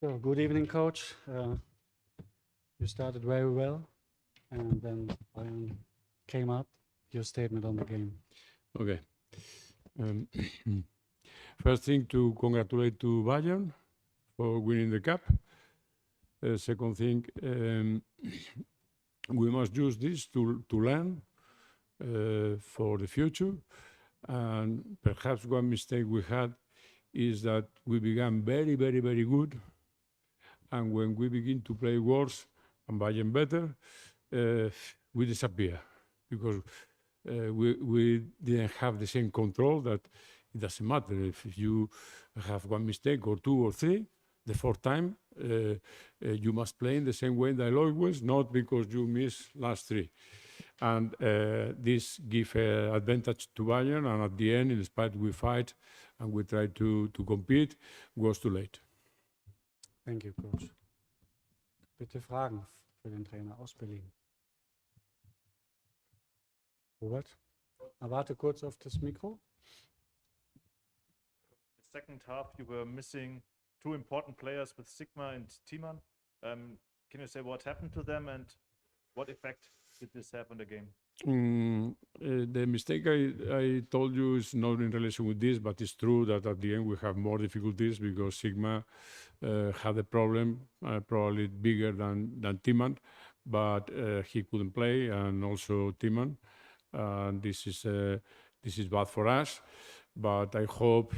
So, good evening, coach. You started very well, and then Bayern came up. Your statement on the game. Okay. Um, First thing to congratulate to Bayern for winning the cup. Second thing, we must use this to learn for the future. And perhaps one mistake we had is that we began very, very, very good. And when we begin to play worse and Bayern better, we disappear because we didn't have the same control that it doesn't matter if you have one mistake or two or three. The fourth time, you must play in the same way that always, not because you miss last three. And this gives advantage to Bayern, and at the end, in spite we fight and we try to compete, was too late. Thank you, coach. Bitte Fragen für den Trainer aus Berlin. Robert, warte kurz auf das Mikro. The second half, you were missing two important players with Sigma and Timan. Can you say what happened to them and what effect did this have on the game? The mistake I told you is not in relation with this, but it's true that at the end we have more difficulties because Sigma had a problem, probably bigger than Timan, but he couldn't play, and also Timan. This is bad for us. But I hope,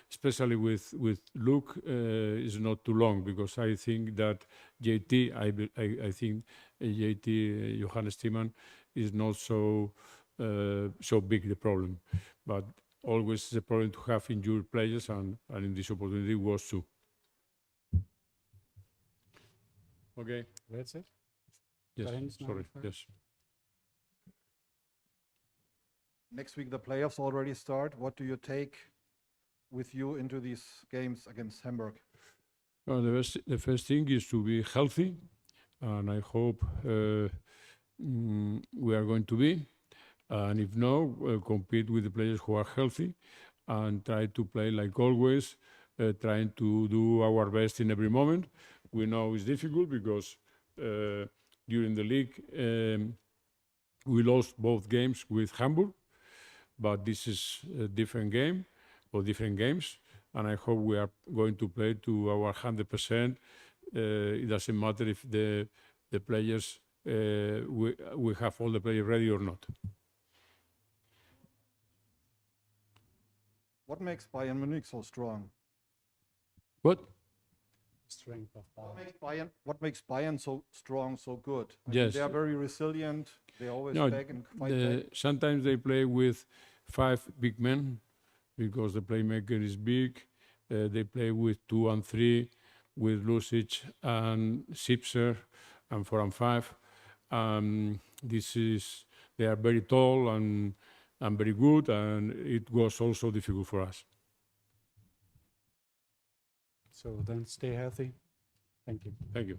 especially with Luke, is not too long because I think that JT, I think JT Johannes Timan is not so big the problem, but always the problem to have injured players, and in this opportunity was too. Okay. That's it? Yes. Dahin's noch Sorry. eine Frage? Yes. Next week the playoffs already start. What do you take with you into these games against Hamburg? The first thing is to be healthy, and I hope we are going to be. And if no, compete with the players who are healthy and try to play like always, trying to do our best in every moment. We know it's difficult because during the league we lost both games with Hamburg, but this is a different game or different games, and I hope we are going to play to our 100%. It doesn't matter if the players, we have all the players ready or not. What makes Bayern Munich so strong? What? Strength of What Bayern. makes Bayern so strong, so good? I mean, Yes. they are very resilient. They always No, back and fight back. sometimes they play with 5 big men because the playmaker is big. They play with 2 and 3 with Lucic and Sipser and 4 and 5. They are very tall and very good, and it was also difficult for us. So then stay healthy. Thank you. Thank you.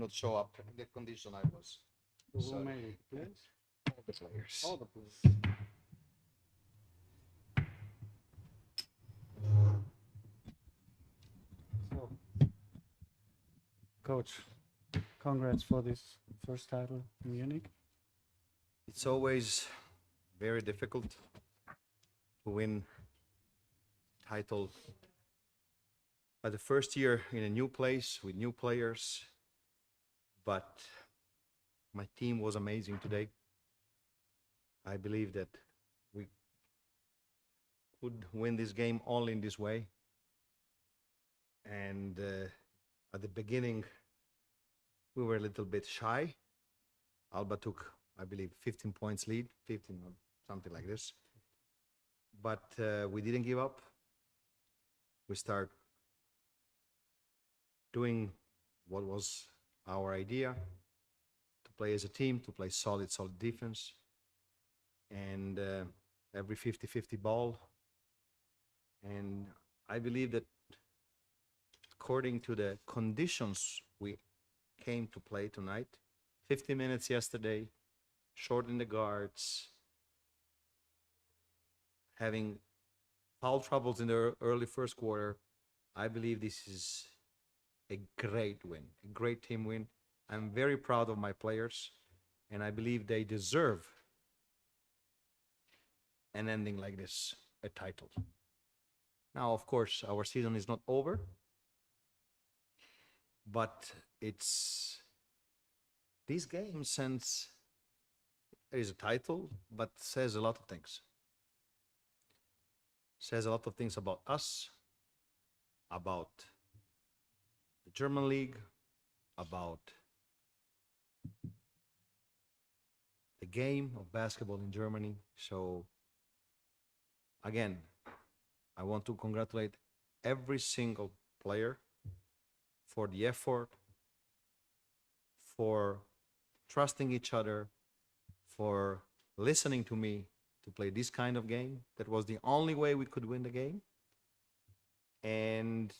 not show up in the condition I was. Sorry. All the players. All the players. So, Coach, congrats for this first title in Munich. It's always very difficult to win title. But the first year in a new place with new players, but my team was amazing today. I believe that we could win this game only in this way. And at the beginning, we were a little bit shy. Alba took, I believe, 15 points lead, 15 or something like this. But we didn't give up. We start doing what was our idea, to play as a team, to play solid defense. And every 50-50 ball. And I believe that according to the conditions we came to play tonight, 50 minutes yesterday, short in the guards, having foul troubles in the early first quarter, I believe this is a great win, a great team win. I'm very proud of my players, and I believe they deserve an ending like this, a title. Now, of course, our season is not over, but it's these games, since there is a title, but says a lot of things. Says a lot of things about us, about the German league, about the game of basketball in Germany. So again, I want to congratulate every single player for the effort, for trusting each other, for listening to me to play this kind of game. That was the only way we could win the game. And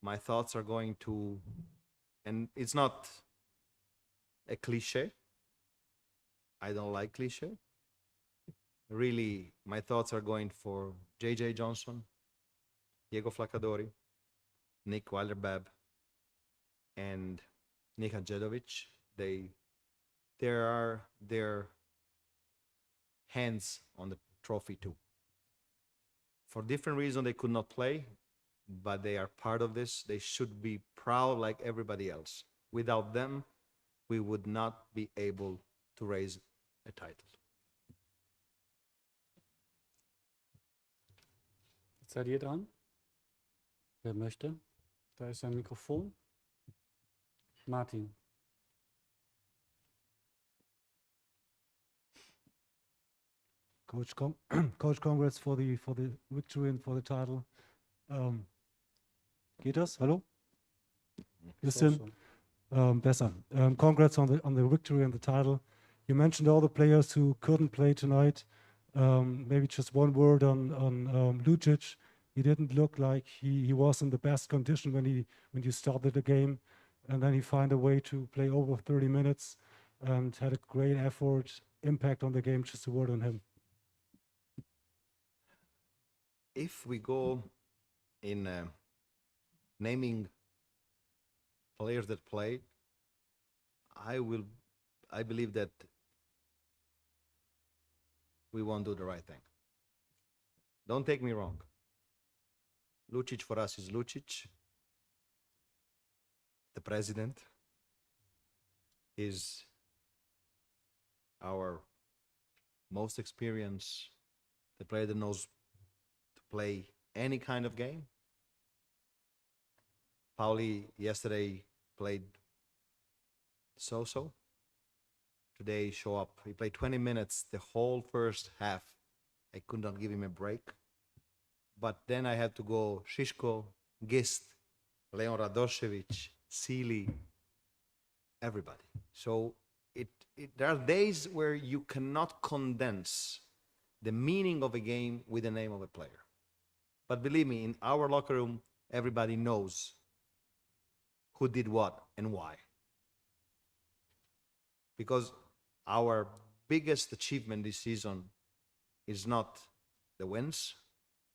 my thoughts are going to, and it's not a cliche. I don't like cliche. Really, my thoughts are going for J.J. Johnson, Diego Flacadori, Nick Weiler-Babb, and Nika Djedovic. There are their hands on the trophy too. For different reasons, they could not play, but they are part of this. They should be proud like everybody else. Without them, we would not be able to raise a title. Jetzt seid ihr dran. Wer möchte? Da ist ein Mikrofon. Martin. Coach, Coach, congrats for the victory and for the title. Geht das? Hallo? Bisschen besser. Congrats on the victory and the title. You mentioned all the players who couldn't play tonight. Maybe just one word on Lucic. He didn't look like he was in the best condition when you started the game, and then he found a way to play over 30 minutes and had a great effort, impact on the game. Just a word on him. If we go in naming players that played, I believe that we won't do the right thing. Don't take me wrong. Lucic for us is Lucic. The president is our most experienced, the player that knows to play any kind of game. Pauli yesterday played so-so. Today show up. He played 20 minutes the whole first half. I could not give him a break. But then I had to go Shishko, Gist, Leon Radošević, Sealy, everybody. So there are days where you cannot condense the meaning of a game with the name of a player. But believe me, in our locker room, everybody knows who did what and why. because our biggest achievement this season is not the wins,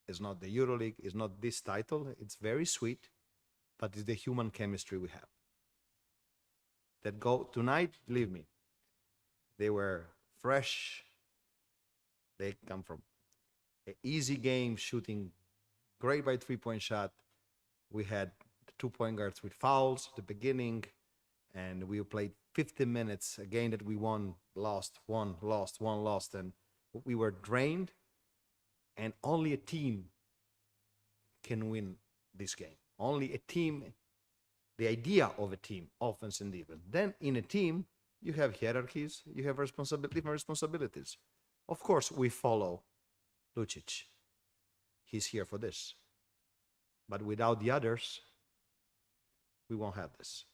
is not the EuroLeague, is not this title. It's very sweet, but it's the human chemistry we have. That go tonight, believe me, they were fresh. They come from an easy game, shooting great by three-point shot. We had 2 point guards with fouls at the beginning, and we played 50 minutes, a game that we won, lost, and we were drained, and only a team can win this game. Only a team, the idea of a team, offense and defense. Then in a team, you have hierarchies, you have different responsibilities. Of course, we follow Lucic. He's here for this. But without the others, we won't have this.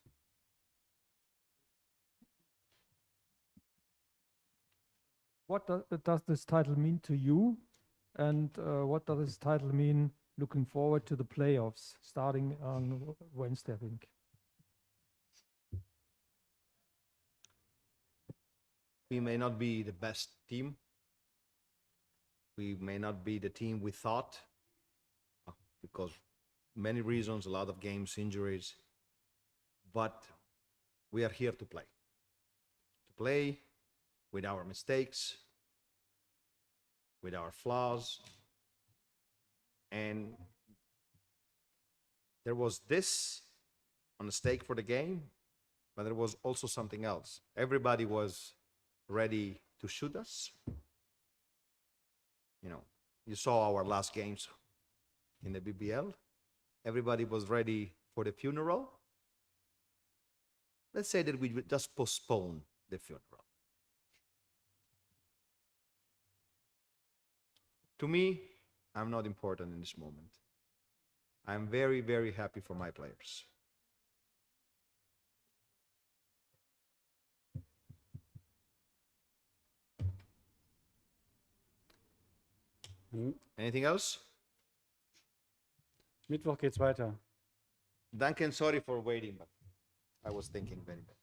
What does this title mean to you? And what does this title mean looking forward to the playoffs starting on Wednesday, I think? We may not be the best team. We may not be the team we thought, because many reasons, a lot of games, injuries. But we are here to play. To play with our mistakes, with our flaws. And there was this on the stake for the game, but there was also something else. Everybody was ready to shoot us. You know, you saw our last games in the BBL. Everybody was ready for the funeral. Let's say that we would just postpone the funeral. To me, I'm not important in this moment. I'm very, very happy for my players. Anything else? Mittwoch geht's weiter. Duncan, sorry for waiting, but I was thinking very bad.